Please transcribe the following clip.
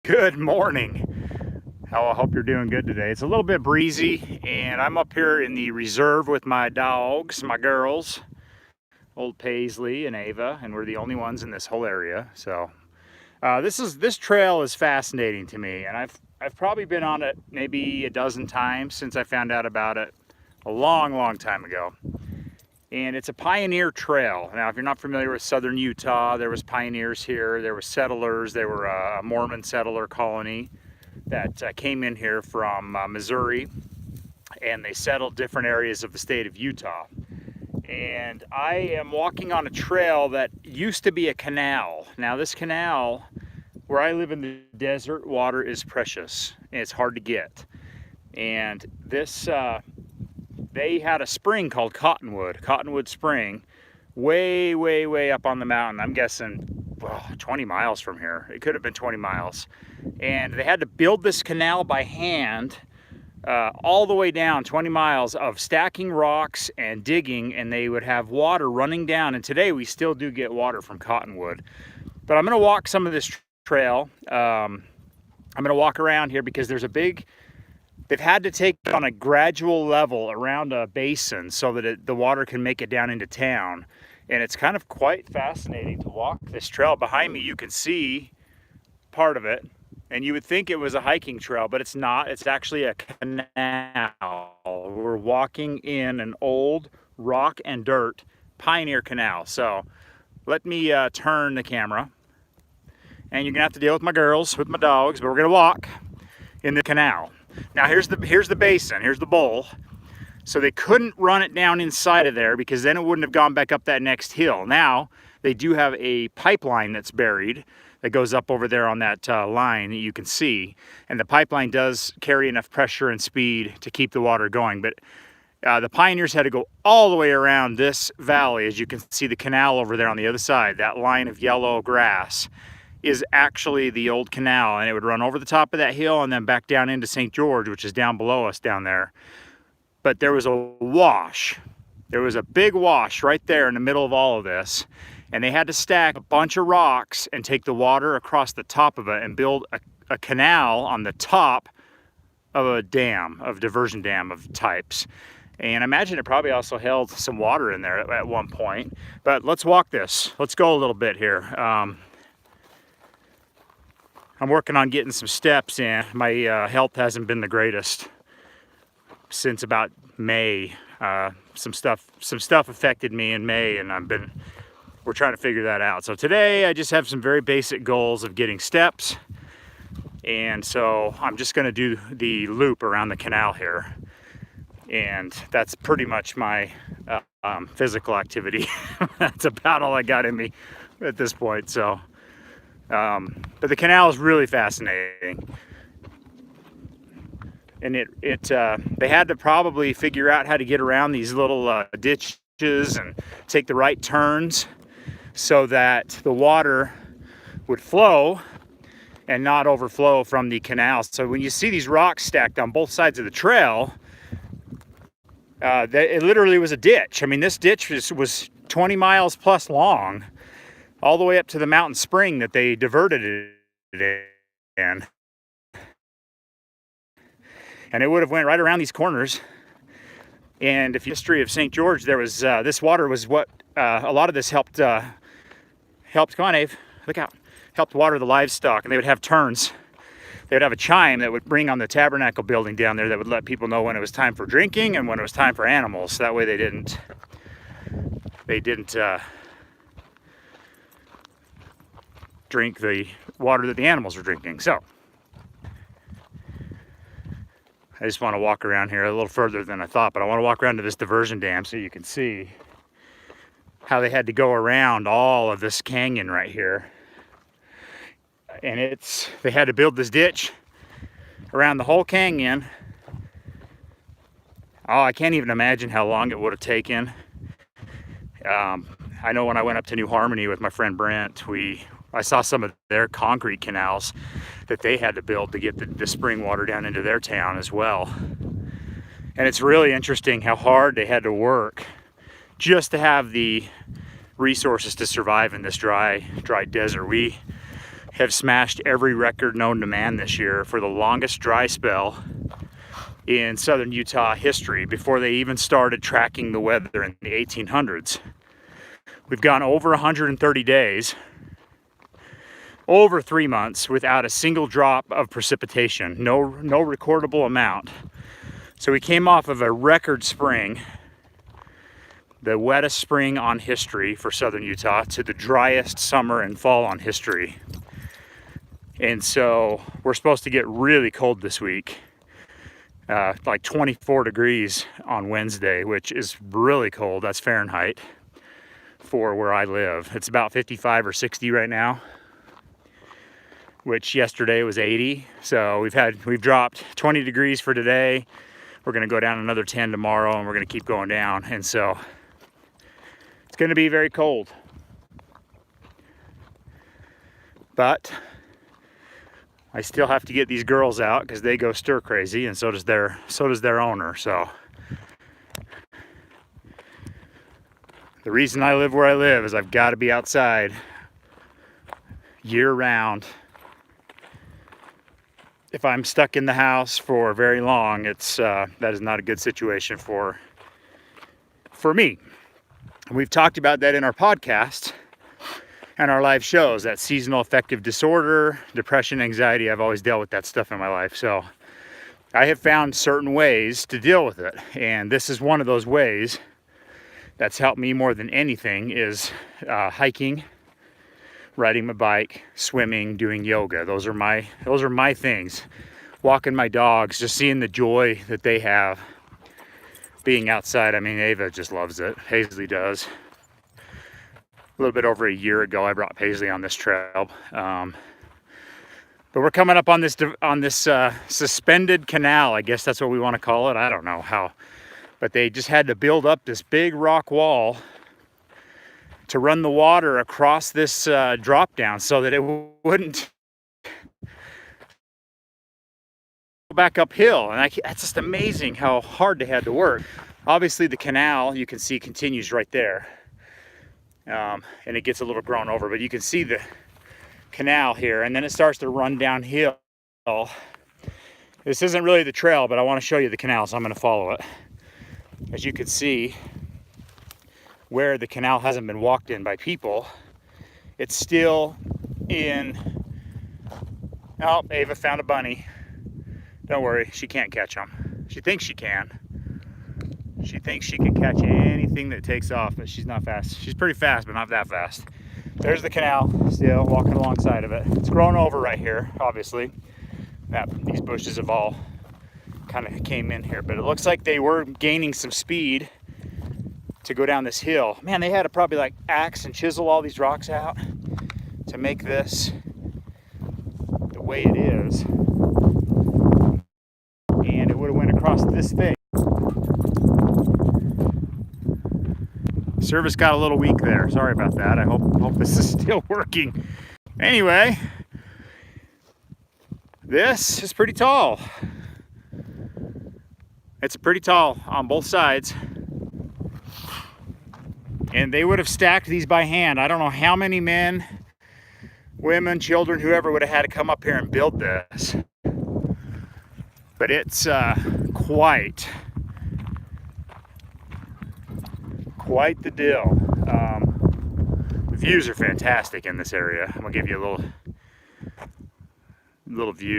Good morning. I hope you're doing good today. It's a little bit breezy, and I'm up here in the reserve with my dogs, my girls, old Paisley and Ava, and we're the only ones in this whole area. So this trail is fascinating to me, and I've probably been on it maybe a dozen times since I found out about it a long time ago. And it's a pioneer trail. Now, if you're not familiar with southern Utah, there was pioneers here. There were settlers. They were a Mormon settler colony that came in here from Missouri, and they settled different areas of the state of Utah. And I am walking on a trail that used to be a canal. Now, this canal, where I live in the desert, water is precious and it's hard to get. And this they had a spring called Cottonwood Spring, way up on the mountain. I'm guessing 20 miles from here. It could have been 20 miles. And they had to build this canal by hand all the way down 20 miles of stacking rocks and digging, and they would have water running down. And today we still do get water from Cottonwood. But I'm gonna walk some of this trail. I'm gonna walk around here because there's a big, they've had to take it on a gradual level around a basin so that the water can make it down into town. And it's kind of quite fascinating to walk this trail. Behind me, you can see part of it. And you would think it was a hiking trail, but it's not. It's actually a canal. We're walking in an old rock and dirt pioneer canal. So let me turn the camera. And you're gonna have to deal with my girls, with my dogs, but we're gonna walk in the canal. Now here's the basin, here's the bowl. So they couldn't run it down inside of there because then it wouldn't have gone back up that next hill. Now they do have a pipeline that's buried that goes up over there on that line that you can see. And the pipeline does carry enough pressure and speed to keep the water going. But the pioneers had to go all the way around this valley. As you can see, the canal over there on the other side, that line of yellow grass is actually the old canal, and it would run over the top of that hill and then back down into St. George, which is down below us down there. But there was a wash. There was a big wash right there in the middle of all of this. And they had to stack a bunch of rocks and take the water across the top of it and build a canal on the top of a dam, of diversion dam of types. And I imagine it probably also held some water in there at one point. But let's walk this. Let's go a little bit here. I'm working on getting some steps in. My health hasn't been the greatest since about May. Some stuff affected me in May, and we're trying to figure that out. So today I just have some very basic goals of getting steps. And so I'm just gonna do the loop around the canal here. And that's pretty much my physical activity. That's about all I got in me at this point. So, but the canal is really fascinating. And they had to probably figure out how to get around these little ditches and take the right turns so that the water would flow and not overflow from the canal. So when you see these rocks stacked on both sides of the trail, it literally was a ditch. I mean, this ditch was 20 miles plus long, all the way up to the mountain spring that they diverted it in. And it would have went right around these corners. And if history of St. George, there was this water was what a lot of this helped. Come on, Ave, look out! Helped water the livestock, and they would have turns. They would have a chime that would ring on the tabernacle building down there that would let people know when it was time for drinking and when it was time for animals. So that way they didn't drink the water that the animals were drinking. So I just want to walk around here a little further than I thought, but I want to walk around to this diversion dam so you can see how they had to go around all of this canyon right here. And they had to build this ditch around the whole canyon. Oh, I can't even imagine how long it would have taken. I know when I went up to New Harmony with my friend Brent, I saw some of their concrete canals that they had to build to get the spring water down into their town as well. And it's really interesting how hard they had to work just to have the resources to survive in this dry desert. have smashed every record known to man this year for the longest dry spell in southern Utah history before they even started tracking the weather in the 1800s. We've gone over 130 days, over 3 months, without a single drop of precipitation, no recordable amount. So we came off of a record spring, the wettest spring on history for southern Utah, to the driest summer and fall on history. And so we're supposed to get really cold this week, like 24 degrees on Wednesday, which is really cold. That's Fahrenheit for where I live. It's about 55 or 60 right now, which yesterday was 80. So we've dropped 20 degrees for today. We're gonna go down another 10 tomorrow, and we're gonna keep going down. And so it's gonna be very cold. But I still have to get these girls out because they go stir crazy, and so does their owner. So the reason I live where I live is I've got to be outside year round. If I'm stuck in the house for very long, that is not a good situation for me. And we've talked about that in our podcast and our live shows, that seasonal affective disorder, depression, anxiety. I've always dealt with that stuff in my life. So I have found certain ways to deal with it. And this is one of those ways that's helped me more than anything, is hiking, riding my bike, swimming, doing yoga. Those are my things. Walking my dogs, just seeing the joy that they have being outside. I mean, Ava just loves it. Paisley does. A little bit over a year ago, I brought Paisley on this trail. But we're coming up on this suspended canal. I guess that's what we want to call it. I don't know how. But they just had to build up this big rock wall to run the water across this drop down so that it wouldn't go back uphill. And it's just amazing how hard they had to work. Obviously the canal, you can see, continues right there. And it gets a little grown over, but you can see the canal here, and then it starts to run downhill. This isn't really the trail, but I want to show you the canal, so I'm going to follow it. As you can see, where the canal hasn't been walked in by people, it's still in. Oh, Ava found a bunny. Don't worry, she can't catch them. She thinks she can. She thinks she can catch anything that takes off, but she's not fast. She's pretty fast, but not that fast. There's the canal, still walking alongside of it. It's grown over right here, obviously. These bushes have all kind of came in here, but it looks like they were gaining some speed to go down this hill. Man, they had to probably like axe and chisel all these rocks out to make this the way it is. And it would have went across this thing. Service got a little weak there. Sorry about that. I hope this is still working. Anyway, this is pretty tall. It's pretty tall on both sides. And they would have stacked these by hand. I don't know how many men, women, children, whoever would have had to come up here and build this. But it's quite the deal. The views are fantastic in this area. I'm gonna give you a little view.